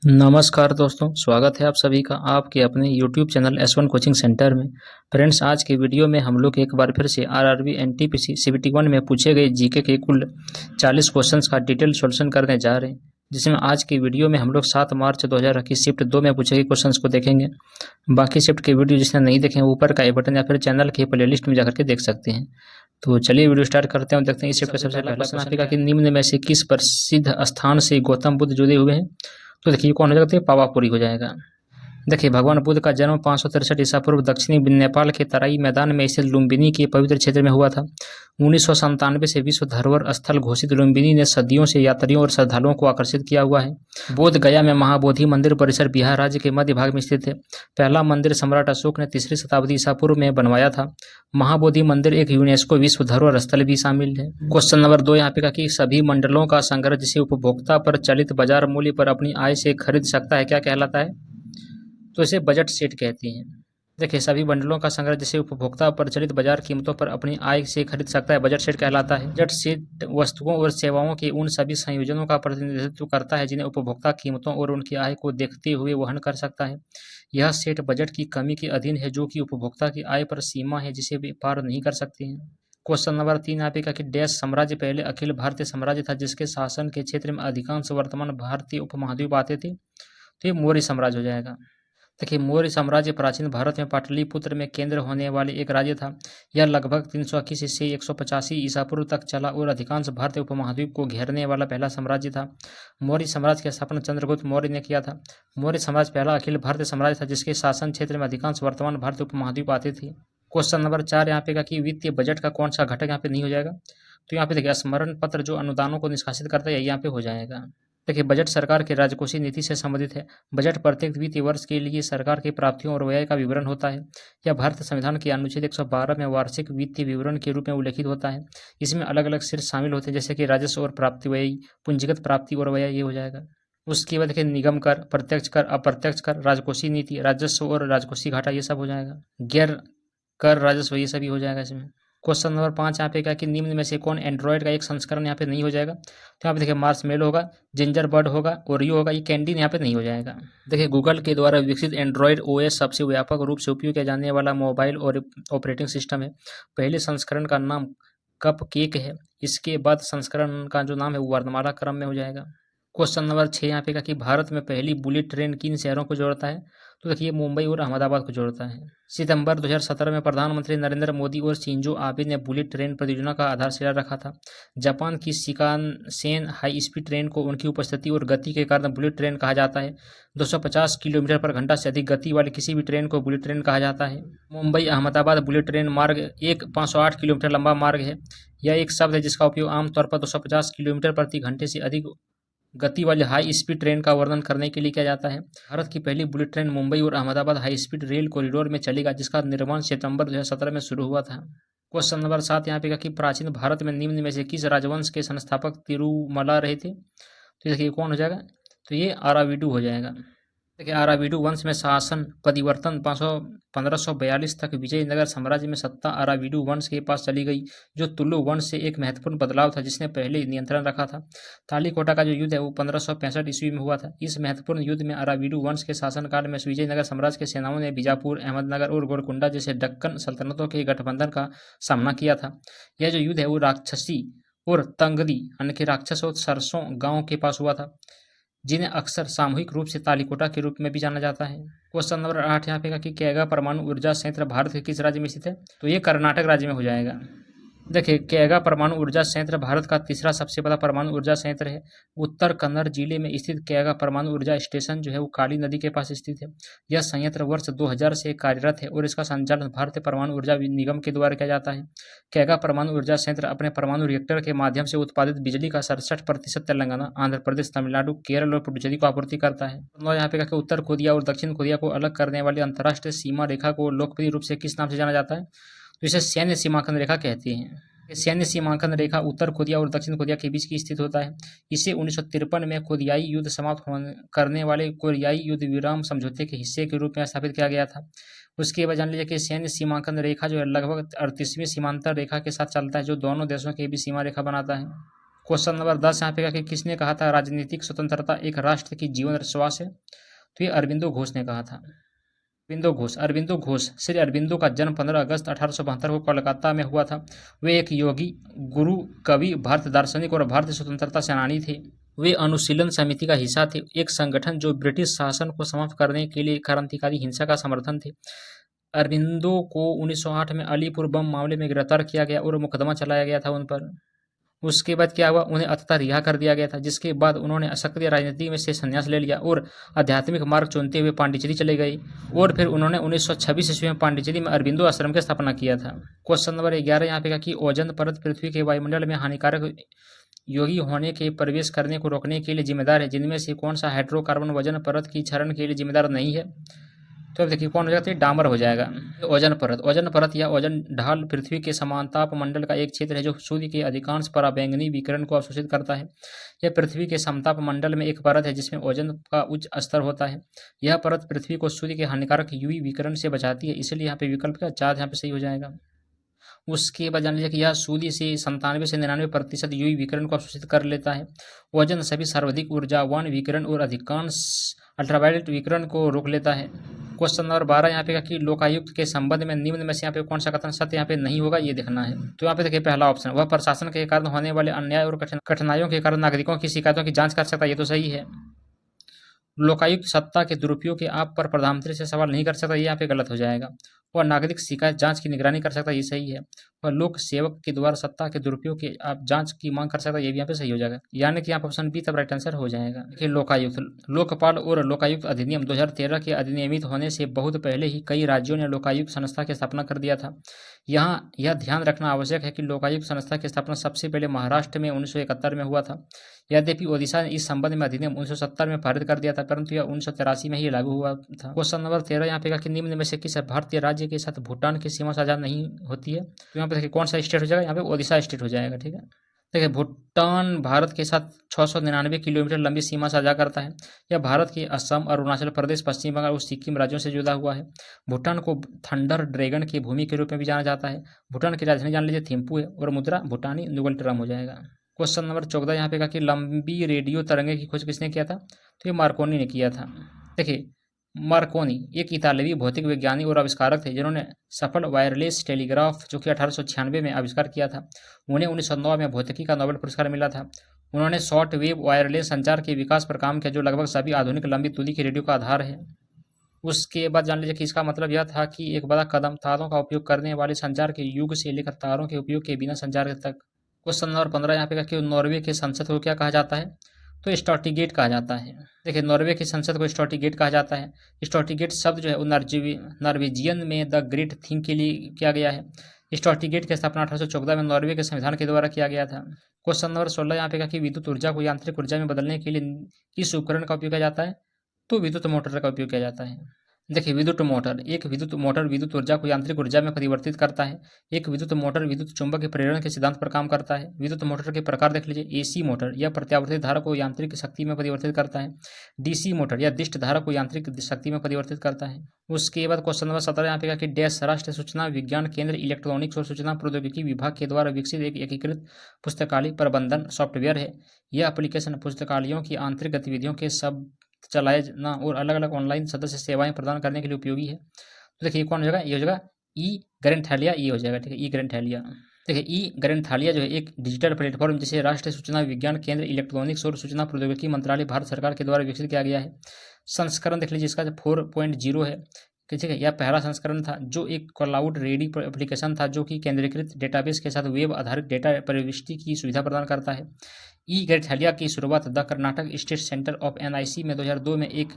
नमस्कार दोस्तों, स्वागत है आप सभी का आपके अपने YouTube channel S1 coaching centre में। फ्रेंड्स, आज के वीडियो में हम लोग एक बार फिर से आरआरबी एनटीपीसी CBT1 में पूछे गए जीके के कुल 40 क्वेश्चंस का डिटेल सॉल्यूशन करने जा रहे हैं, जिसमें आज की वीडियो में हम लोग 7 मार्च 2021 शिफ्ट 2 में पूछे गए क्वेश्चंस को देखेंगे। बाकी शिफ्ट के वीडियो जिसने नहीं देखे ऊपर का आई बटन या फिर चैनल के प्ले लिस्ट में जाकर के देख सकते हैं। तो चलिए वीडियो स्टार्ट करते हैं और देखते हैं इस शिफ्ट का सबसे पहला क्वेश्चन आपका कि निम्न में से किस प्रसिद्ध स्थान से गौतम बुद्ध जुड़े हुए हैं। तो देखिए कौन हो जाएगा, तो पावापुरी हो जाएगा। देखिए भगवान बुद्ध का जन्म 563 ईसा पूर्व दक्षिणी नेपाल के तराई मैदान में स्थित लुम्बिनी के पवित्र क्षेत्र में हुआ था। 1997 से विश्व धरोहर स्थल घोषित लुम्बिनी ने सदियों से यात्रियों और श्रद्धालुओं को आकर्षित किया हुआ है। बोध गया में महाबोधि मंदिर परिसर बिहार राज्य के मध्य भाग में स्थित है। पहला मंदिर सम्राट अशोक ने 3री शताब्दी ईसा पूर्व में बनवाया था। महाबोधि मंदिर एक यूनेस्को विश्व धरोहर स्थल भी शामिल है। क्वेश्चन नंबर 2 यहाँ पे कहा कि सभी मंडलों का संग्रह जिसे उपभोक्ता पर चलित बाजार मूल्य पर अपनी आय से खरीद सकता है क्या कहलाता है। तो इसे बजट सेट कहते हैं। देखिए सभी बंडलों का संग्रह जिसे उपभोक्ता प्रचलित बाजार कीमतों पर अपनी आय से खरीद सकता है बजट सेट कहलाता है। बजट सेट वस्तुओं और सेवाओं के उन सभी संयोजनों का प्रतिनिधित्व करता है जिन्हें उपभोक्ता कीमतों और उनकी आय को देखते हुए वहन कर सकता है। यह सेट बजट की कमी के अधीन है जो कि उपभोक्ता की आय पर सीमा है जिसे वे पार नहीं कर सकते हैं। क्वेश्चन नंबर 3 यहाँ पे कि डैश साम्राज्य पहले अखिल भारतीय साम्राज्य था जिसके शासन के क्षेत्र में अधिकांश वर्तमान भारतीय उपमहाद्वीप आते थे। तो ये मौर्य साम्राज्य हो जाएगा। देखिए मौर्य साम्राज्य प्राचीन भारत में पाटलिपुत्र में केंद्र होने वाले एक राज्य था। यह लगभग 321 से 185 ईसा पूर्व तक चला और अधिकांश भारतीय उपमहाद्वीप को घेरने वाला पहला साम्राज्य था। मौर्य साम्राज्य की स्थापना चंद्रगुप्त मौर्य ने किया था। मौर्य साम्राज्य पहला अखिल भारतीय साम्राज्य था जिसके शासन क्षेत्र में अधिकांश वर्तमान भारतीय उपमहाद्वीप आते थे। क्वेश्चन नंबर 4 यहाँ पे का कि वित्तीय बजट का कौन सा घटक यहाँ पे नहीं हो जाएगा। तो यहाँ पे देखिए स्मरण पत्र जो अनुदानों को निष्कासित करता है यहाँ पे हो जाएगा। देखिए बजट सरकार की राजकोषीय नीति से संबंधित है। बजट प्रत्येक वित्तीय वर्ष के लिए सरकार की प्राप्तियों और व्यय का विवरण होता है। यह भारतीय संविधान के अनुच्छेद 112 में वार्षिक वित्तीय विवरण के रूप में उल्लेखित होता है। इसमें अलग अलग शीर्ष शामिल होते हैं जैसे कि राजस्व और प्राप्ति व्यय, पूंजीगत प्राप्ति और व्यय, ये हो जाएगा। उसके बाद देखिए निगम कर, प्रत्यक्ष कर, अप्रत्यक्ष कर, राजकोषीय नीति, राजस्व और राजकोषीय घाटा, ये सब हो जाएगा। गैर कर राजस्व ये सभी हो जाएगा इसमें। क्वेश्चन नंबर 5 यहाँ पे क्या कि निम्न में से कौन एंड्रॉयड का एक संस्करण यहाँ पे नहीं हो जाएगा। तो यहाँ पे देखिए मार्शमेलो होगा, जिंजर बर्ड होगा, ओरियो होगा, ये कैंडी यहाँ पे नहीं हो जाएगा। देखिए गूगल के द्वारा विकसित एंड्रॉयड OS सबसे व्यापक रूप से उपयोग किया जाने वाला मोबाइल और ऑपरेटिंग सिस्टम है। पहले संस्करण का नाम कप केक है। इसके बाद संस्करण का जो नाम है वो वर्णमाला क्रम में हो जाएगा। क्वेश्चन नंबर 6 यहाँ पे क्या कि भारत में पहली बुलेट ट्रेन किन शहरों को जोड़ता है। तो देखिए मुंबई और अहमदाबाद को जोड़ता है। सितंबर 2017 में प्रधानमंत्री नरेंद्र मोदी और शिंजो आबे ने बुलेट ट्रेन परियोजना का आधारशिला रखा था। जापान की शिकानसेन हाई स्पीड ट्रेन को उनकी उपस्थिति और गति के कारण बुलेट ट्रेन कहा जाता है। 250 किलोमीटर पर घंटा से अधिक गति वाली किसी भी ट्रेन को बुलेट ट्रेन कहा जाता है। मुंबई अहमदाबाद बुलेट ट्रेन मार्ग एक 508 किलोमीटर लंबा मार्ग है। यह एक शब्द है जिसका उपयोग आमतौर पर 250 किलोमीटर प्रति घंटे से अधिक गति वाली हाई स्पीड ट्रेन का वर्णन करने के लिए किया जाता है। भारत की पहली बुलेट ट्रेन मुंबई और Ahmedabad high speed rail corridor में चलेगा जिसका निर्माण सितंबर 2017 में शुरू हुआ था। क्वेश्चन नंबर 7 यहाँ पे कि प्राचीन भारत में निम्न में से किस राजवंश के संस्थापक तिरुमला रहे थे। तो देखिए कौन हो जाएगा, तो ये आराविडु हो जाएगा। देखिए आराविडु वंश में शासन परिवर्तन 1542 तक विजयनगर साम्राज्य में सत्ता आराविडु वंश के पास चली गई जो तुलु वंश से एक महत्वपूर्ण बदलाव था जिसने पहले नियंत्रण रखा था। तालीकोटा का जो युद्ध है वो 1565 ईस्वी में हुआ था। इस महत्वपूर्ण युद्ध में आराविडु वंश के शासनकाल में विजयनगर साम्राज्य के सेनाओं ने बीजापुर, अहमदनगर और गोलकुंडा जैसे दक्कन सल्तनतों के गठबंधन का सामना किया था। यह जो युद्ध है वो राक्षसी और तंगदी यानी कि राक्षस और सरसों गांव के पास हुआ था जिन्हें अक्सर सामूहिक रूप से तालीकोटा के रूप में भी जाना जाता है। क्वेश्चन नंबर 8 यहाँ पे कि कैगा परमाणु ऊर्जा संयंत्र भारत के किस राज्य में स्थित है। तो ये कर्नाटक राज्य में हो जाएगा। देखिए कैगा परमाणु ऊर्जा संयंत्र भारत का तीसरा सबसे बड़ा परमाणु ऊर्जा संयंत्र है। उत्तर कन्नड़ जिले में स्थित कैगा परमाणु ऊर्जा स्टेशन जो है वो काली नदी के पास स्थित है। यह संयंत्र वर्ष 2000 से कार्यरत है और इसका संचालन भारतीय परमाणु ऊर्जा निगम के द्वारा किया जाता है। कैगा परमाणु ऊर्जा संयंत्र अपने परमाणु रिएक्टर के माध्यम से उत्पादित बिजली का 67% तेलंगाना, आंध्र प्रदेश, तमिलनाडु, केरल और पुडुचेरी को आपूर्ति करता है। यहाँ पे कहा उत्तर कोरिया और दक्षिण कोरिया को अलग करने वाली अंतर्राष्ट्रीय सीमा रेखा को लोकप्रिय रूप से किस नाम से जाना जाता है। तो इसे सैन्य सीमांकन रेखा कहते हैं। सैन्य सीमांकन रेखा उत्तर कोरिया और दक्षिण कोरिया के बीच की स्थित होता है। इसे 1953 में कोरियाई युद्ध समाप्त करने वाले कोरियाई युद्ध विराम समझौते के हिस्से के रूप में स्थापित किया गया था। उसके बाद जान लीजिए कि सैन्य सीमांकन रेखा जो है लगभग 38वीं सीमांतर रेखा के साथ चलता है जो दोनों देशों के बीच सीमा रेखा बनाता है। क्वेश्चन नंबर 10 यहाँ पे कि किसने कहा था राजनीतिक स्वतंत्रता एक राष्ट्र की जीवन श्वास है? तो ये अरबिंदो घोष ने कहा था। अरबिंदो घोष श्री अरबिंदो का जन्म 15 अगस्त 1872 को कोलकाता में हुआ था। वे एक योगी, गुरु, कवि, भारतीय दार्शनिक और भारतीय स्वतंत्रता सेनानी थे। वे अनुशीलन समिति का हिस्सा थे, एक संगठन जो ब्रिटिश शासन को समाप्त करने के लिए क्रांतिकारी हिंसा का समर्थन थे। अरबिंदो को 1908 में अलीपुर बम मामले में गिरफ्तार किया गया और मुकदमा चलाया गया था उन पर। उसके बाद क्या हुआ, उन्हें अंततः रिहा कर दिया गया था, जिसके बाद उन्होंने सक्रिय राजनीति में से संन्यास ले लिया और आध्यात्मिक मार्ग चुनते हुए पांडिचेरी चले गए और फिर उन्होंने 1926 ईस्वी में पांडिचेरी में अरबिंदो आश्रम की स्थापना किया था। क्वेश्चन नंबर 11 यहाँ पे कि ओजोन परत पृथ्वी के वायुमंडल में हानिकारक योगी होने के प्रवेश करने को रोकने के लिए जिम्मेदार है, जिनमें से कौन सा हाइड्रोकार्बन ओजोन परत की क्षरण के लिए जिम्मेदार नहीं है? तो अब देखिए कौन हो जाता है, डामर हो जाएगा। ओजोन परत या ओजोन ढाल पृथ्वी के समानताप मंडल का एक क्षेत्र है जो सूर्य के अधिकांश पराबैंगनी विकिरण को अवशोषित करता है। यह पृथ्वी के समताप मंडल में एक परत है जिसमें ओजोन का उच्च स्तर होता है। यह परत पृथ्वी को सूर्य के हानिकारक यूवी विकिरण से बचाती है, इसलिए यहाँ पे विकल्प का 4 यहाँ पे सही हो जाएगा। उसके बाद जान लीजिए कि यह सूर्य से 97 से 99% यूवी विकिरण को अवशोषित कर लेता है। ओजोन सभी सर्वाधिक ऊर्जावान विकिरण और अधिकांश अल्ट्रावायलेट विकिरण को रोक लेता है। क्वेश्चन नंबर 12 यहाँ पे कि लोकायुक्त के संबंध में निम्न में से यहाँ पे कौन सा कथन सत्य यहाँ पे नहीं होगा, ये देखना है। तो यहाँ पे देखिए पहला ऑप्शन, वह प्रशासन के कारण होने वाले अन्याय और कठिनाइयों के कारण नागरिकों की शिकायतों की जांच कर सकता है, ये तो सही है। लोकायुक्त सत्ता के दुरुपयोग के आप पर प्रधानमंत्री से सवाल नहीं कर सकता, ये यहाँ पे गलत हो जाएगा। वह नागरिक शिकायत जांच की निगरानी कर सकता है, ये सही है। वह लोक सेवक के द्वारा सत्ता के दुरुपयोग के आप जांच की मांग कर सकता है, ये भी यहाँ पे सही हो जाएगा। यानी कि यहाँ ऑप्शन बी तब राइट आंसर हो जाएगा। देखिए लोकायुक्त, लोकपाल और लोकायुक्त अधिनियम 2013 के अधिनियमित होने से बहुत पहले ही कई राज्यों ने लोकायुक्त संस्था की स्थापना कर दिया था। यहाँ यह ध्यान रखना आवश्यक है कि लोकायुक्त संस्था की स्थापना सबसे पहले महाराष्ट्र में 1971 में हुआ था। यद्यपि ओडिशा ने इस संबंध में अधिनियम 1970 में पारित कर दिया था, परंतु यह 1983 में ही लागू हुआ था। क्वेश्चन नंबर 13 यहाँ पे कि निम्न में से किस भारतीय राज्य के साथ भूटान की सीमा साझा नहीं होती है? तो यहाँ पे देखिए कौन सा स्टेट हो जाएगा, यहाँ पे ओडिशा स्टेट हो जाएगा। ठीक है, देखिए भूटान भारत के साथ 699 किलोमीटर लंबी सीमा साझा करता है। यह भारत के असम, अरुणाचल प्रदेश, पश्चिम बंगाल और सिक्किम राज्यों से जुड़ा हुआ है। भूटान को थंडर ड्रैगन की भूमि के रूप में भी जाना जाता है। भूटान की राजधानी जान लीजिए थिम्पू है और मुद्रा भूटानी नुगल ट्राम हो जाएगा। क्वेश्चन नंबर 14 यहाँ पे कहा कि लंबी रेडियो तरंगे की खोज किसने किया था? तो ये मार्कोनी ने किया था। देखिए मार्कोनी एक इतालवी भौतिक विज्ञानी और आविष्कारक थे जिन्होंने सफल वायरलेस टेलीग्राफ जो कि 1896 में आविष्कार किया था। उन्हें 1909 में भौतिकी का नोबेल पुरस्कार मिला था। उन्होंने शॉर्ट वेव वायरलेस संचार के विकास पर काम किया जो लगभग सभी आधुनिक लंबी दूरी के रेडियो का आधार है। उसके बाद जान लीजिए कि इसका मतलब यह था कि एक बड़ा कदम तारों का उपयोग करने वाले संचार के युग से लेकर तारों के उपयोग के बिना संचार तक। क्वेश्चन नंबर 15 यहाँ पे कि नॉर्वे के संसद को क्या कहा जाता है? तो स्टॉर्टिगेट कहा जाता है। देखिए नॉर्वे की संसद को स्टॉर्टिगेट कहा जाता है। स्टॉर्टिगेट शब्द जो है वो नॉर्वेजियन में द ग्रेट थिंग के लिए किया गया है। स्टॉर्टिगेट की स्थापना 1814 में नॉर्वे के संविधान के द्वारा किया गया था। क्वेश्चन नंबर 16 यहाँ पे कि विद्युत ऊर्जा को यांत्रिक ऊर्जा में बदलने के लिए किस उपकरण का उपयोग किया जाता है? तो विद्युत मोटर का उपयोग किया जाता है। देखिए विद्युत मोटर विद्युत ऊर्जा को यांत्रिक ऊर्जा में परिवर्तित करता है। एक विद्युत मोटर विद्युत चुंबक के प्रेरण के सिद्धांत पर काम करता है। विद्युत मोटर के प्रकार देख लीजिए, एसी मोटर यह प्रत्यावर्तित धारा को यांत्रिक शक्ति में परिवर्तित करता है। डीसी मोटर यह दिष्ट धारा को यांत्रिक शक्ति में परिवर्तित करता है। उसके बाद क्वेश्चन नंबर 17 यहाँ पे कि डैश राष्ट्रीय सूचना विज्ञान केंद्र इलेक्ट्रॉनिक्स और सूचना प्रौद्योगिकी विभाग के द्वारा विकसित एक एकीकृत पुस्तकालय प्रबंधन सॉफ्टवेयर है। यह एप्लीकेशन पुस्तकालयों की आंतरिक गतिविधियों के सब चलाना और अलग अलग ऑनलाइन सदस्य सेवाएं प्रदान करने के लिए उपयोगी है। तो देखिए कौन हो जाएगा? ये हो जाएगा ई ग्रंथालय, ये हो जाएगा। ठीक है, ई ग्रंथालय। देखिए ई ग्रंथालय जो है एक डिजिटल प्लेटफॉर्म जिसे राष्ट्रीय सूचना विज्ञान केंद्र इलेक्ट्रॉनिक्स और सूचना प्रौद्योगिकी मंत्रालय भारत सरकार के द्वारा विकसित किया गया है। संस्करण देख लीजिए इसका 4.0 है। ठीक है, यह पहला संस्करण था जो एक क्लाउड रेडी एप्लीकेशन था जो कि केंद्रीकृत डेटाबेस के साथ वेब आधारित डेटा प्रविष्टि की सुविधा प्रदान करता है। ई ग्रंथालय की शुरुआत the Karnataka state centre of NIC में 2002 में एक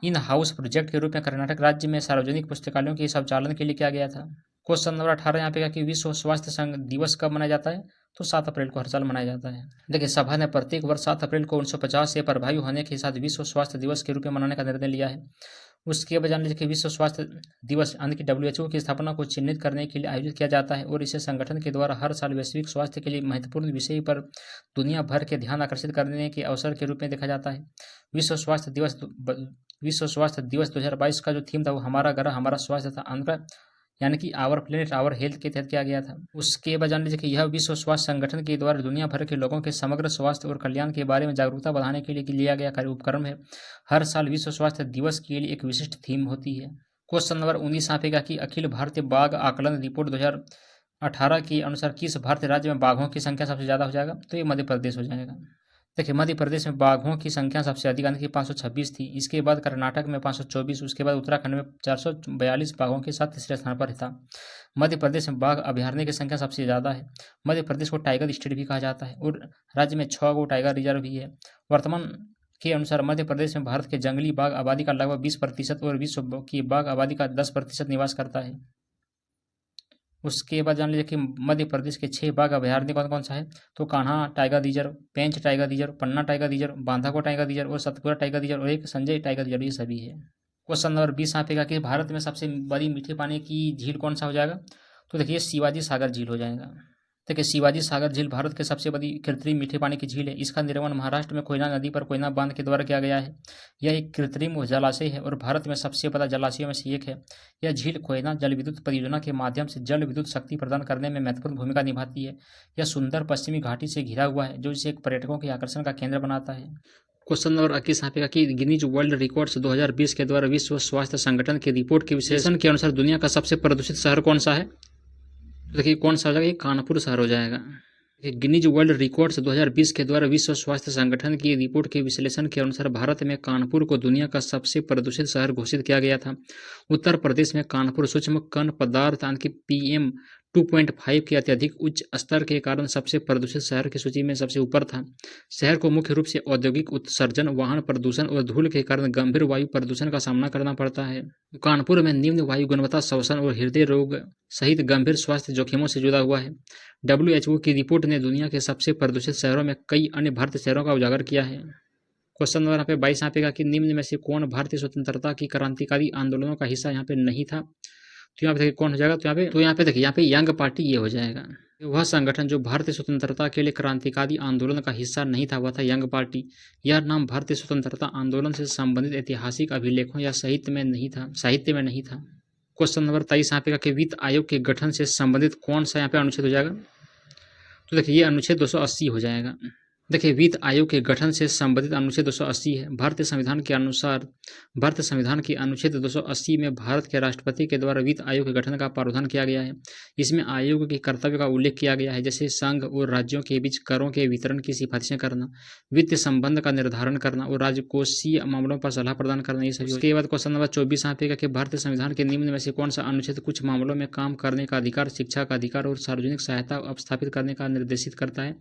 इन हाउस प्रोजेक्ट के रूप में कर्नाटक राज्य में सार्वजनिक पुस्तकालयों के संचालन के लिए किया गया था। क्वेश्चन नंबर 18 यहाँ पे कि विश्व स्वास्थ्य संघ दिवस कब मनाया जाता है? तो 7 अप्रैल को हर साल मनाया जाता है। देखिए सभा ने प्रत्येक वर्ष 7 अप्रैल को 1950 से प्रभावी होने के साथ विश्व स्वास्थ्य दिवस के रूप में मनाने का निर्णय लिया है। उसके बाद जान लीजिए कि विश्व स्वास्थ्य दिवस यानी कि WHO की स्थापना को चिन्हित करने के लिए आयोजित किया जाता है और इसे संगठन के द्वारा हर साल वैश्विक स्वास्थ्य के लिए महत्वपूर्ण विषय पर दुनिया भर के ध्यान आकर्षित करने के अवसर के रूप में देखा जाता है। विश्व स्वास्थ्य दिवस 2022 का जो थीम था वो हमारा घर हमारा स्वास्थ्य था। यानी कि आवर प्लेनेट आवर हेल्थ के तहत किया गया था। उसके बाद जान लीजिए कि यह विश्व स्वास्थ्य संगठन के द्वारा दुनिया भर के लोगों के समग्र स्वास्थ्य और कल्याण के बारे में जागरूकता बढ़ाने के लिए लिया गया उपक्रम है। हर साल विश्व स्वास्थ्य दिवस के लिए एक विशिष्ट थीम होती है। क्वेश्चन नंबर 19 यहाँ पे क्या कि अखिल भारतीय बाघ आकलन रिपोर्ट 2018 के अनुसार किस भारतीय राज्य में बाघों की संख्या सबसे ज़्यादा हो जाएगा? तो ये मध्य प्रदेश हो जाएगा। देखिए मध्य प्रदेश में बाघों की संख्या सबसे अधिक यानी कि 526 थी। इसके बाद कर्नाटक में 524, उसके बाद उत्तराखंड में 442 बाघों के साथ तीसरे स्थान पर था। मध्य प्रदेश में बाघ अभयारण्य की संख्या सबसे ज़्यादा है। मध्य प्रदेश को टाइगर स्टेट भी कहा जाता है और राज्य में 6 गो टाइगर रिजर्व भी है। वर्तमान के अनुसार मध्य प्रदेश में भारत के जंगली बाघ आबादी का लगभग 20% और विश्व की बाघ आबादी का 10% निवास करता है। उसके बाद जान लीजिए कि मध्य प्रदेश के 6 बाघ अभयारण्य कौन कौन सा है? तो कान्हा टाइगर रिजर्व, पेंच टाइगर रिजर्व, पन्ना टाइगर रिजर्व, बांधाको टाइगर रिजर्व और सतपुरा टाइगर रिजर्व और एक संजय टाइगर रिजर्व, ये सभी है। क्वेश्चन नंबर 20 यहाँ पे कि भारत में सबसे बड़ी मीठे पानी की झील कौन सा हो जाएगा? तो देखिए शिवाजी सागर झील हो जाएगा। देखिए शिवाजी सागर झील भारत के सबसे बड़ी कृत्रिम मीठे पानी की झील है। इसका निर्माण महाराष्ट्र में कोयना नदी पर कोयना बांध के द्वारा किया गया है। यह एक कृत्रिम जलाशय है और भारत में सबसे बड़ा जलाशयों में से एक है। यह झील कोयना जल विद्युत परियोजना के माध्यम से जल विद्युत शक्ति प्रदान करने में महत्वपूर्ण भूमिका निभाती है। यह सुंदर पश्चिमी घाटी से घिरा हुआ है जो इसे एक पर्यटकों के आकर्षण का केंद्र बनाता है। क्वेश्चन नंबर 21 यहाँ पे कि गिनीज वर्ल्ड रिकॉर्ड्स 2020 के द्वारा विश्व स्वास्थ्य संगठन की रिपोर्ट के विश्लेषण के अनुसार दुनिया का सबसे प्रदूषित शहर कौन सा है? देखिए कौन सा हो जाएगा? ये कानपुर शहर हो जाएगा। गिनीज वर्ल्ड रिकॉर्ड्स 2020 के द्वारा विश्व स्वास्थ्य संगठन की रिपोर्ट के विश्लेषण के अनुसार भारत में कानपुर को दुनिया का सबसे प्रदूषित शहर घोषित किया गया था। उत्तर प्रदेश में कानपुर सूक्ष्म कण पदार्थ यानी कि PM 2.5 के अत्यधिक उच्च स्तर के कारण सबसे प्रदूषित शहर की सूची में सबसे ऊपर था। शहर को मुख्य रूप से औद्योगिक उत्सर्जन, वाहन प्रदूषण और धूल के कारण गंभीर वायु प्रदूषण का सामना करना पड़ता है। कानपुर में निम्न वायु गुणवत्ता, श्वसन और हृदय रोग सहित गंभीर स्वास्थ्य जोखिमों से जुड़ा हुआ है। WHO की रिपोर्ट ने दुनिया के सबसे प्रदूषित शहरों में कई अन्य भारतीय शहरों का उजागर किया है। क्वेश्चन नंबर यहाँ पे 22 यहाँ पे कि निम्न में से कौन भारतीय स्वतंत्रता की क्रांतिकारी आंदोलनों का हिस्सा यहाँ पे नहीं था? तो यहाँ पे देखिए कौन हो जाएगा? तो यहाँ पे देखिए यहाँ पे यंग पार्टी ये हो जाएगा। वह संगठन जो भारतीय स्वतंत्रता के लिए क्रांतिकारी आंदोलन का हिस्सा नहीं था वह था यंग पार्टी। यह नाम भारतीय स्वतंत्रता आंदोलन से संबंधित ऐतिहासिक अभिलेखों या साहित्य में नहीं था। क्वेश्चन नंबर 23 यहाँ पे कि वित्त आयोग के गठन से संबंधित कौन सा यहाँ पे अनुच्छेद हो जाएगा? तो देखिए ये अनुच्छेद 280 हो जाएगा। देखिए वित्त आयोग के गठन से संबंधित अनुच्छेद 280 है। भारतीय संविधान के अनुसार भारतीय संविधान के अनुच्छेद 280 में भारत के राष्ट्रपति के द्वारा वित्त आयोग के गठन का प्रावधान किया गया है। इसमें आयोग के कर्तव्य का उल्लेख किया गया है, जैसे संघ और राज्यों के बीच करों के वितरण की सिफारिशें करना, वित्तीय संबंध का निर्धारण करना और राजकोषीय मामलों पर सलाह प्रदान करना, ये सभी। उसके बाद क्वेश्चन नंबर 24 यहाँ पे कि भारतीय संविधान के निम्न में से कौन सा अनुच्छेद कुछ मामलों में काम करने का अधिकार, शिक्षा का अधिकार और सार्वजनिक सहायता स्थापित करने का निर्देशित करता है?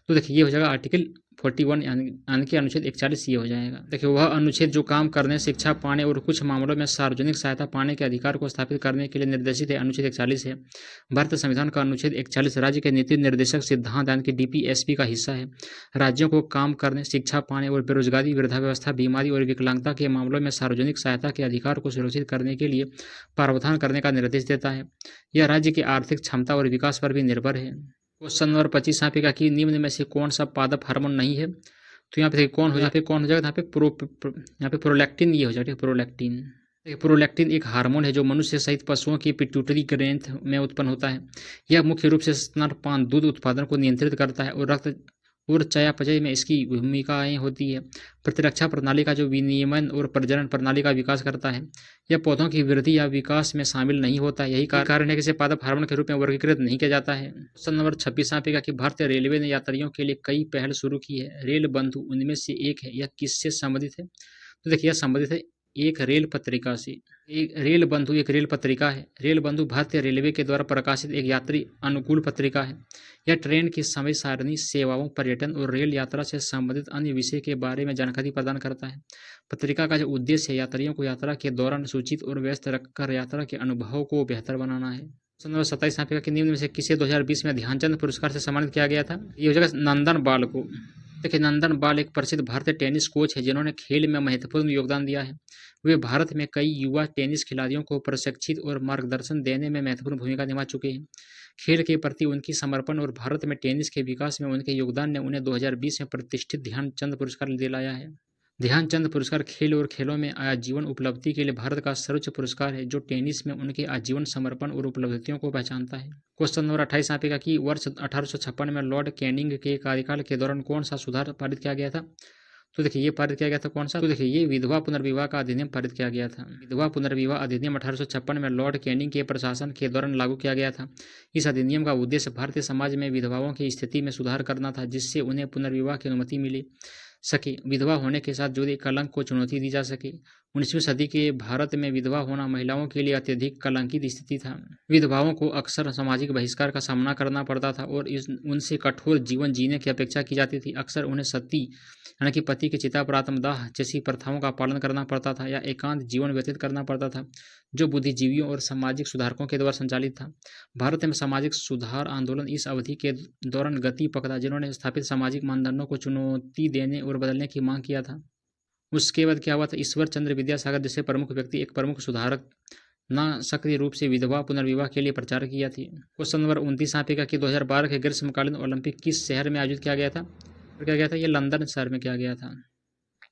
तो देखिए ये हो जाएगा आर्टिकल 41 यानी कि अनुच्छेद 41 ये हो जाएगा। देखिए वह अनुच्छेद जो काम करने, शिक्षा पाने और कुछ मामलों में सार्वजनिक सहायता पाने के अधिकार को स्थापित करने के लिए निर्देशित है, अनुच्छेद 41 है। भारतीय संविधान का अनुच्छेद 41 राज्य के नीति निर्देशक सिद्धांत यानी कि DPSP का हिस्सा है। राज्यों को काम करने, शिक्षा पाने और बेरोजगारी, वृद्धावस्था, बीमारी और विकलांगता के मामलों में सार्वजनिक सहायता के अधिकार को सुरक्षित करने के लिए प्रावधान करने का निर्देश देता है। यह राज्य की आर्थिक क्षमता और विकास पर भी निर्भर है। क्वेश्चन नंबर 25 यहाँ पे कि निम्न में से कौन सा पादप हार्मोन नहीं है? तो यहाँ पे कौन हो जाएगा? यहाँ पे प्रोलैक्टिन ये हो जाएगा। प्रोलैक्टिन एक हार्मोन है जो मनुष्य सहित पशुओं की पिट्यूटरी ग्रंथि में उत्पन्न होता है। यह मुख्य रूप से स्तनपान, दूध उत्पादन को नियंत्रित करता है और रक्त और चयापचय में इसकी भूमिकाएं होती है। प्रतिरक्षा प्रणाली का जो विनियमन और प्रजनन प्रणाली का विकास करता है। यह पौधों की वृद्धि या विकास में शामिल नहीं होता है। यही कारण है कि इसे पादप हार्मोन के रूप में वर्गीकृत नहीं किया जाता है। क्वेश्चन नंबर 26 यहाँ पे कि भारतीय रेलवे ने यात्रियों के लिए कई पहल शुरू की है। रेल बंधु उनमें से एक है। यह किससे संबंधित है? तो देखिए यह संबंधित है एक रेल पत्रिका से। एक रेल बंधु एक रेल पत्रिका है। रेल बंधु भारतीय रेलवे के द्वारा प्रकाशित एक यात्री अनुकूल पत्रिका है। यह ट्रेन की समय सारणी, सेवाओं, पर्यटन और रेल यात्रा से संबंधित अन्य विषय के बारे में जानकारी प्रदान करता है। पत्रिका का जो उद्देश्य है यात्रियों को यात्रा के दौरान सूचित और व्यस्त रखकर यात्रा के अनुभव को बेहतर बनाना है। नंबर 27 यहाँ पे कि निम्न में से किसे 2020 में ध्यानचंद पुरस्कार से सम्मानित किया गया था? ये हो जाएगा नंदन बाल को। देखिए नंदन बाल एक प्रसिद्ध भारतीय टेनिस कोच है जिन्होंने खेल में महत्वपूर्ण योगदान दिया है। वे भारत में कई युवा टेनिस खिलाड़ियों को प्रशिक्षित और मार्गदर्शन देने में महत्वपूर्ण भूमिका निभा चुके हैं। खेल के प्रति उनकी समर्पण और भारत में टेनिस के विकास में उनके योगदान ने उन्हें 2020 में प्रतिष्ठित ध्यानचंद पुरस्कार दिलाया है। ध्यानचंद पुरस्कार खेल और खेलों में आजीवन उपलब्धि के लिए भारत का सर्वोच्च पुरस्कार है, जो टेनिस में उनके आजीवन समर्पण और उपलब्धियों को पहचानता है। क्वेश्चन नंबर 28 यहाँ पे का कि वर्ष 1856 में लॉर्ड कैनिंग के कार्यकाल के दौरान कौन सा सुधार पारित किया गया था? तो देखिए ये पारित किया गया था कौन सा? तो देखिए ये विधवा पुनर्विवाह का अधिनियम पारित किया गया था। विधवा पुनर्विवाह अधिनियम 1856 में लॉर्ड कैनिंग के प्रशासन के दौरान लागू किया गया था। इस अधिनियम का उद्देश्य भारतीय समाज में विधवाओं की स्थिति में सुधार करना था, जिससे उन्हें पुनर्विवाह की अनुमति मिली सके, विधवा होने के साथ जुड़े कलंक को चुनौती दी जा सके। 19वीं सदी के भारत में विधवा होना महिलाओं के लिए अत्यधिक कलंकित स्थिति था। विधवाओं को अक्सर सामाजिक बहिष्कार का सामना करना पड़ता था और उनसे कठोर जीवन जीने की अपेक्षा की जाती थी। अक्सर उन्हें सती यानी कि पति की चिता पर आत्मदाह जैसी प्रथाओं का पालन करना पड़ता था या एकांत जीवन व्यतीत करना पड़ता था, जो बुद्धिजीवियों और सामाजिक सुधारकों के द्वारा संचालित था। भारत में सामाजिक सुधार आंदोलन इस अवधि के दौरान गति पकड़ा, जिन्होंने स्थापित सामाजिक मानदंडों को चुनौती देने और बदलने की मांग किया था। उसके बाद क्या हुआ था? ईश्वर चंद्र विद्यासागर जैसे प्रमुख व्यक्ति, एक प्रमुख सुधारक न सक्रिय रूप से विधवा पुनर्विवाह के लिए प्रचार किया थी। क्वेश्चन नंबर 29 यहाँ पे का कि 2012 के ग्रीष्मकालीन ओलंपिक किस शहर में आयोजित किया गया था? क्या गया था? ये लंदन शहर में किया गया था।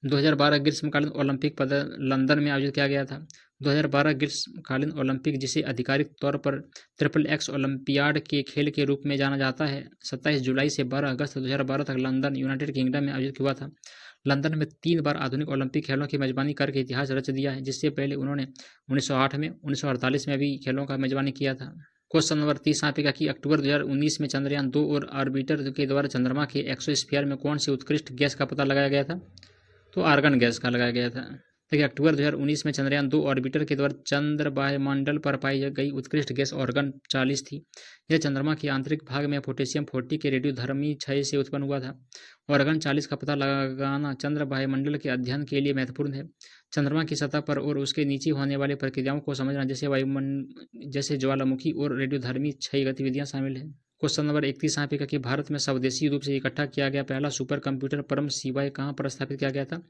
2012 ग्रीष्मकालीन ओलंपिक लंदन में आयोजित किया गया था। 2012 ग्रीष्मकालीन ओलंपिक, जिसे आधिकारिक तौर पर XXX ओलंपियाड के खेल के रूप में जाना जाता है, 27 जुलाई से 12 अगस्त 2012 तक लंदन, यूनाइटेड किंगडम में आयोजित हुआ था। लंदन में 3 बार आधुनिक ओलंपिक खेलों की मेजबानी करके इतिहास रच दिया है, जिससे पहले उन्होंने 1908 में, 1948 में भी खेलों का मेजबानी किया था। क्वेश्चन नंबर 30 यहाँ पे का कि अक्टूबर 2019 में चंद्रयान 2 और ऑर्बिटर के द्वारा चंद्रमा के एक्सोस्फीयर में कौन सी उत्कृष्ट गैस का पता लगाया गया था? तो आर्गन गैस का लगाया गया था। देखिए अक्टूबर 2019 में चंद्रयान 2 ऑर्बिटर के द्वारा चंद्र वायुमंडल पर पाई गई उत्कृष्ट गैस आर्गन 40 थी। यह चंद्रमा के आंतरिक भाग में पोटेशियम 40 के रेडियोधर्मी क्षय से उत्पन्न हुआ था। आर्गन 40 का पता लगाना चंद्र वायुमंडल के अध्ययन के लिए महत्वपूर्ण है। चंद्रमा की सतह पर और उसके नीचे होने वाली प्रक्रियाओं को समझना, जैसे ज्वालामुखी और रेडियोधर्मी क्षय गतिविधियां शामिल हैं। क्वेश्चन नंबर 31 यहाँ पे का कि भारत में स्वदेशी रूप से इकट्ठा किया गया पहला सुपर कंप्यूटर परम शिवाय कहाँ पर स्थापित किया गया था?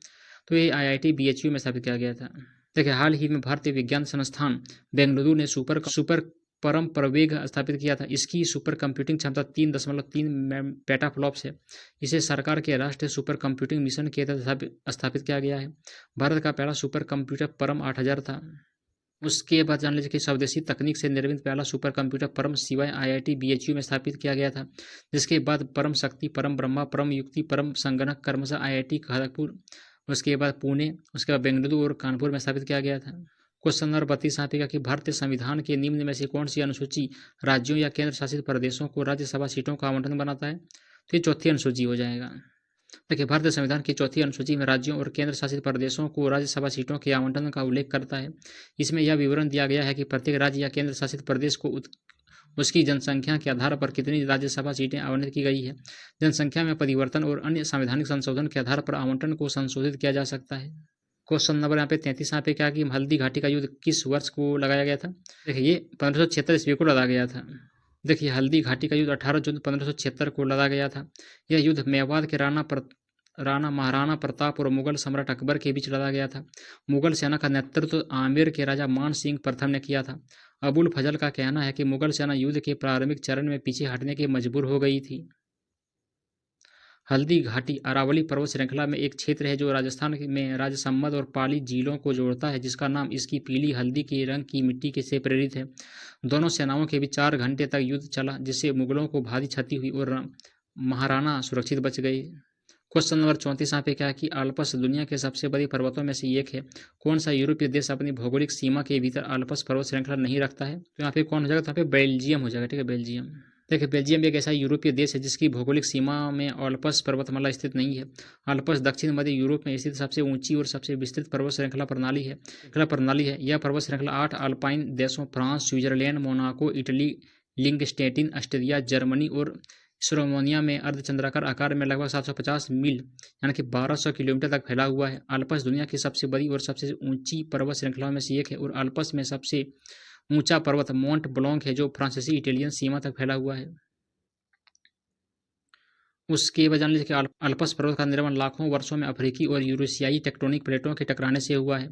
तो ये IIT BHU में स्थापित किया गया था। देखिए हाल ही में भारतीय विज्ञान संस्थान बेंगलुरु ने सुपर परम प्रवेग स्थापित किया था। इसकी सुपर कंप्यूटिंग क्षमता 3.3 पेटाफ्लॉप्स है। इसे सरकार के राष्ट्रीय सुपर कंप्यूटिंग मिशन के तहत स्थापित किया गया है। भारत का पहला सुपर कंप्यूटर परम 8000 था। उसके बाद जान लीजिए कि स्वदेशी तकनीक से निर्मित पहला सुपर कंप्यूटर परम शिवाय IIT BHU में स्थापित किया गया था, जिसके बाद परम शक्ति, परम ब्रह्मा, परम युक्ति, परम संगणक क्रमशः IIT खड़गपुर, उसके बाद पुणे, उसके बाद बेंगलुरु और कानपुर में स्थापित किया गया था। क्वेश्चन नंबर 32 यहाँ पे का कि भारतीय संविधान के निम्न में से कौन सी अनुसूची राज्यों या केंद्र शासित प्रदेशों को राज्यसभा सीटों का आवंटन बनाता है? तो ये चौथी अनुसूची हो जाएगा। देखिए भारतीय संविधान की चौथी अनुसूची में राज्यों और केंद्र शासित प्रदेशों को राज्यसभा सीटों के आवंटन का उल्लेख करता है। इसमें यह विवरण दिया गया है कि प्रत्येक राज्य या केंद्र शासित प्रदेश को उसकी जनसंख्या के आधार पर कितनी राज्यसभा सीटें आवंटित की गई है। जनसंख्या में परिवर्तन और अन्य संवैधानिक संशोधन के आधार पर आवंटन को संशोधित किया जा सकता है। क्वेश्चन नंबर यहाँ पे 33 यहाँ पे क्या कि हल्दी घाटी का युद्ध किस वर्ष को लगाया गया था? देखिए ये 1576 ईस्वी को लड़ा गया था। देखिए हल्दी घाटी का युद्ध 18 जून 1576 को लड़ा गया था। यह युद्ध मेवात के राणा महाराणा प्रताप और मुगल सम्राट अकबर के बीच लड़ा गया था। मुगल सेना का नेतृत्व आमेर के राजा मान सिंह प्रथम ने किया था। अबुल फजल का कहना है कि मुगल सेना युद्ध के प्रारंभिक चरण में पीछे हटने के मजबूर हो गई थी। हल्दी घाटी अरावली पर्वत श्रृंखला में एक क्षेत्र है जो राजस्थान में राजसमंद और पाली जिलों को जोड़ता है, जिसका नाम इसकी पीली हल्दी के रंग की मिट्टी के से प्रेरित है। दोनों सेनाओं के बीच 4 घंटे तक युद्ध चला, जिससे मुगलों को भारी क्षति हुई और महाराणा सुरक्षित बच गए। क्वेश्चन नंबर 34 यहाँ पे क्या है कि आल्प्स दुनिया के सबसे बड़ी पर्वतों में से एक है। कौन सा यूरोपीय देश अपनी भौगोलिक सीमा के भीतर आल्प्स पर्वत श्रृंखला नहीं रखता है? तो यहाँ पे कौन हो जाएगा? तो यहाँ पे बेल्जियम हो जाएगा। ठीक है, बेल्जियम। देखिए बेल्जियम एक ऐसा यूरोपीय देश है जिसकी भौगोलिक सीमा में आल्प्स पर्वतमाला स्थित नहीं है। आल्प्स दक्षिण मध्य यूरोप में स्थित सबसे ऊंची और सबसे विस्तृत पर्वत श्रृंखला प्रणाली है। यह पर्वत श्रृंखला 8 अल्पाइन देशों France, Switzerland, Monaco, Italy, Liechtenstein, Austria, Germany और स्लोवेनिया में अर्धचंद्राकार आकार में लगभग 750 मील यानी कि 1200 किलोमीटर तक फैला हुआ है। आल्प्स दुनिया की सबसे बड़ी और सबसे ऊंची पर्वत श्रृंखलाओं में से एक है और आल्प्स में सबसे ऊंचा पर्वत मोंट ब्लॉन्क है, जो फ्रांसीसी इटालियन सीमा तक फैला हुआ है। उसके बाद जान लीजिए कि आल्प्स पर्वत का निर्माण लाखों वर्षों में अफ्रीकी और यूरेशियाई टेक्टोनिक प्लेटों के टकराने से हुआ है।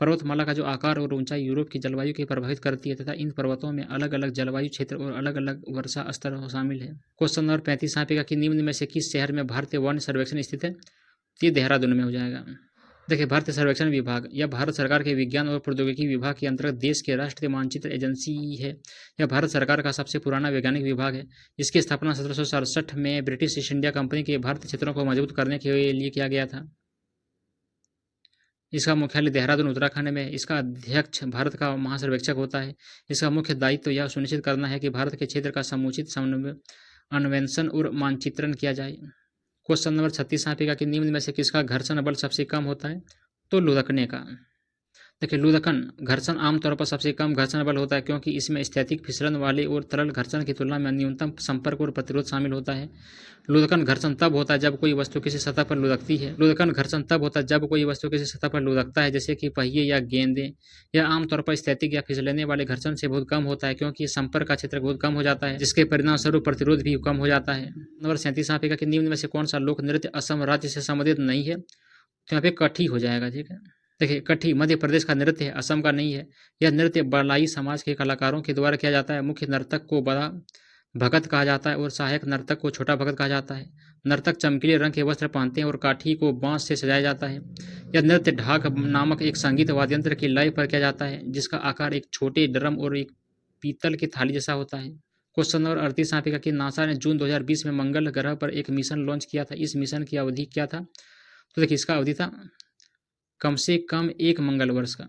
पर्वतमाला का जो आकार और ऊंचाई यूरोप की जलवायु को प्रभावित करती है तथा इन पर्वतों में अलग अलग जलवायु क्षेत्र और अलग अलग वर्षा स्तर शामिल है। क्वेश्चन नंबर 35 यहाँ पे कि निम्न में से किस शहर में भारतीय वन सर्वेक्षण स्थित है? ये देहरादून में हो जाएगा। देखिए, भारतीय सर्वेक्षण विभाग यह भारत सरकार के विज्ञान और प्रौद्योगिकी विभाग के अंतर्गत देश के राष्ट्रीय मानचित्र एजेंसी है। यह भारत सरकार का सबसे पुराना वैज्ञानिक विभाग है। इसकी स्थापना 1767 में ब्रिटिश ईस्ट इंडिया कंपनी के भारतीय क्षेत्रों को मजबूत करने के लिए किया गया था। इसका मुख्यालय देहरादून उत्तराखंड में। इसका अध्यक्ष भारत का महासर्वेक्षक होता है। इसका मुख्य दायित्व यह सुनिश्चित करना है कि भारत के क्षेत्र का समुचित अन्वेषण और मानचित्रण किया जाए। क्वेश्चन नंबर 36 यहाँ पे का कि निम्न में से किसका घर्षण बल सबसे कम होता है? तो लुढ़कने का। देखिए, लुढ़कन घर्षण आमतौर पर सबसे कम घर्षण बल होता है क्योंकि इसमें स्थैतिक फिसलन वाले और तरल घर्षण की तुलना में न्यूनतम संपर्क और प्रतिरोध शामिल होता है। लुढ़कन घर्षण तब होता है जब कोई वस्तु किसी सतह पर लुढ़कती है। लुढ़कन घर्षण तब होता है जब कोई वस्तु किसी सतह पर लुढ़कता है, जैसे कि पहिए या गेंदें। यह आमतौर पर स्थैतिक या फिसलने वाले घर्षण से बहुत कम होता है क्योंकि संपर्क का क्षेत्र बहुत कम हो जाता है, जिसके परिणाम स्वरूप प्रतिरोध भी कम हो जाता है। नंबर 37 यहाँ पे कि निम्न में से कौन सा लोक नृत्य असम राज्य से संबंधित नहीं है? तो यहाँ पे कठी हो जाएगा। ठीक है, देखिए, कठी मध्य प्रदेश का नृत्य है, असम का नहीं है। यह नृत्य बलाई समाज के कलाकारों के द्वारा किया जाता है। मुख्य नर्तक को बड़ा भगत कहा जाता है और सहायक नर्तक को छोटा भगत कहा जाता है। नर्तक चमकीले रंग के वस्त्र पहनते हैं और काठी को बांस से सजाया जाता है। यह नृत्य ढाक नामक एक संगीत वाद्यंत्र की लय पर किया जाता है, जिसका आकार एक छोटे ड्रम और एक पीतल की थाली जैसा होता है। क्वेश्चन नंबर 38 यहाँ पे का कि नासा ने जून 2020 में मंगल ग्रह पर एक मिशन लॉन्च किया था। इस मिशन की अवधि क्या था? तो देखिए, इसका अवधि था कम से कम 1 मंगल वर्ष का।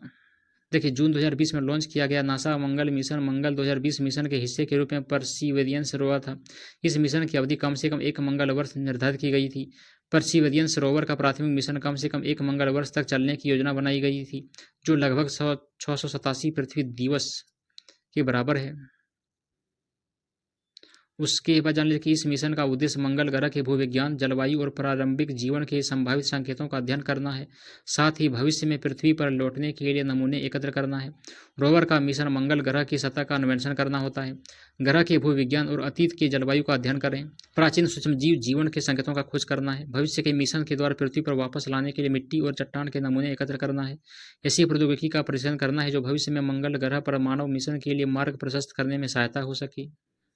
देखिए, जून 2020 में लॉन्च किया गया नासा मंगल मिशन मंगल 2020 मिशन के हिस्से के रूप में परसिवियरेंस रोवर था। इस मिशन की अवधि कम से कम 1 मंगल वर्ष निर्धारित की गई थी। परसिवियरेंस रोवर का प्राथमिक मिशन कम से कम 1 मंगल वर्ष तक चलने की योजना बनाई गई थी, जो लगभग 687 पृथ्वी दिवस के बराबर है। उसके बाद जान लीजिए कि इस मिशन का उद्देश्य मंगल ग्रह के भूविज्ञान, जलवायु और प्रारंभिक जीवन के संभावित संकेतों का अध्ययन करना है। साथ ही भविष्य में पृथ्वी पर लौटने के लिए नमूने एकत्र करना है। रोवर का मिशन मंगल ग्रह की सतह का अन्वेषण करना होता है। ग्रह के भूविज्ञान और अतीत की जलवायु का अध्ययन करें। प्राचीन सूक्ष्म जीव जीवन के संकेतों का खोज करना है। भविष्य के मिशन के द्वारा पृथ्वी पर वापस लाने के लिए मिट्टी और चट्टान के नमूने एकत्र करना है। ऐसी प्रौद्योगिकी का परीक्षण करना है जो भविष्य में मंगल ग्रह पर मानव मिशन के लिए मार्ग प्रशस्त करने में सहायता हो सके।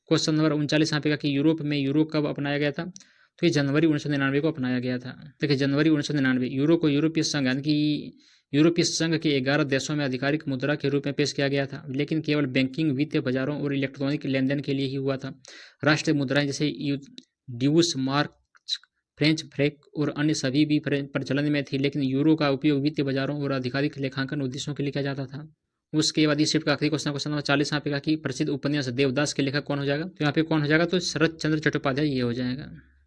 क्वेश्चन नंबर 39 यहाँ पे का कि यूरोप में यूरो कब अपनाया गया था? तो ये जनवरी 1999 को अपनाया गया था। देखिए, जनवरी 1999 यूरो को यूरोपीय संघ यानी कि यूरोपीय संघ के 11 देशों में आधिकारिक मुद्रा के रूप में पेश किया गया था, लेकिन केवल बैंकिंग, वित्तीय बाजारों और इलेक्ट्रॉनिक लेनदेन के लिए ही हुआ था। राष्ट्रीय मुद्राएं जैसे ड्यूस मार्क, फ्रेंच फ्रैंक और अन्य सभी भी प्रचलन में थी, लेकिन यूरो का उपयोग वित्तीय बाजारों और आधिकारिक लेखांकन उद्देश्यों के लिए किया जाता था। उसके बाद इस शिफ्ट का आखिरी क्वेश्चन नंबर 40 यहाँ पे कहा कि प्रसिद्ध उपन्यास देवदास के लेखक कौन हो जाएगा? तो यहाँ पे कौन हो जाएगा? तो शरत चंद्र चट्टोपाध्याय ये हो जाएगा।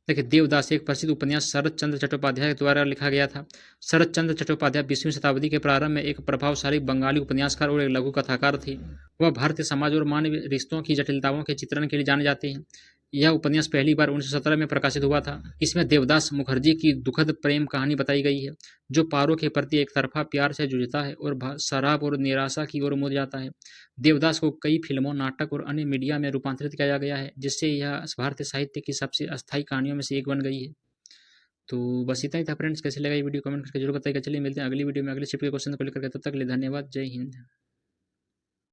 देखिए, देवदास एक प्रसिद्ध उपन्यास शरत चंद्र चट्टोपाध्याय द्वारा लिखा गया था। शरत चंद्र चट्टोपाध्याय 20वीं शताब्दी के प्रारंभ में एक प्रभावशाली बंगाली उपन्यासकार और एक लघु कथाकार थे। वह भारतीय समाज और मानवीय रिश्तों की जटिलताओं के चित्रण के लिए जाने जाते हैं। यह उपन्यास पहली बार 1917 में प्रकाशित हुआ था। इसमें देवदास मुखर्जी की दुखद प्रेम कहानी बताई गई है, जो पारो के प्रति एक तरफा प्यार से जूझता है और शराब और निराशा की ओर मुड़ जाता है। देवदास को कई फिल्मों, नाटक और अन्य मीडिया में रूपांतरित किया गया है, जिससे यह भारतीय साहित्य की सबसे अस्थायी कहानियों में से एक बन गई है। तो बस इतना ही था फ्रेंड्स। कैसे लगा ये वीडियो कमेंट करके जरूर बताइएगा। चलिए मिलते हैं अगली वीडियो में अगले चैप्टर के क्वेश्चन को लेकर के। तब तक के लिए धन्यवाद। जय हिंद।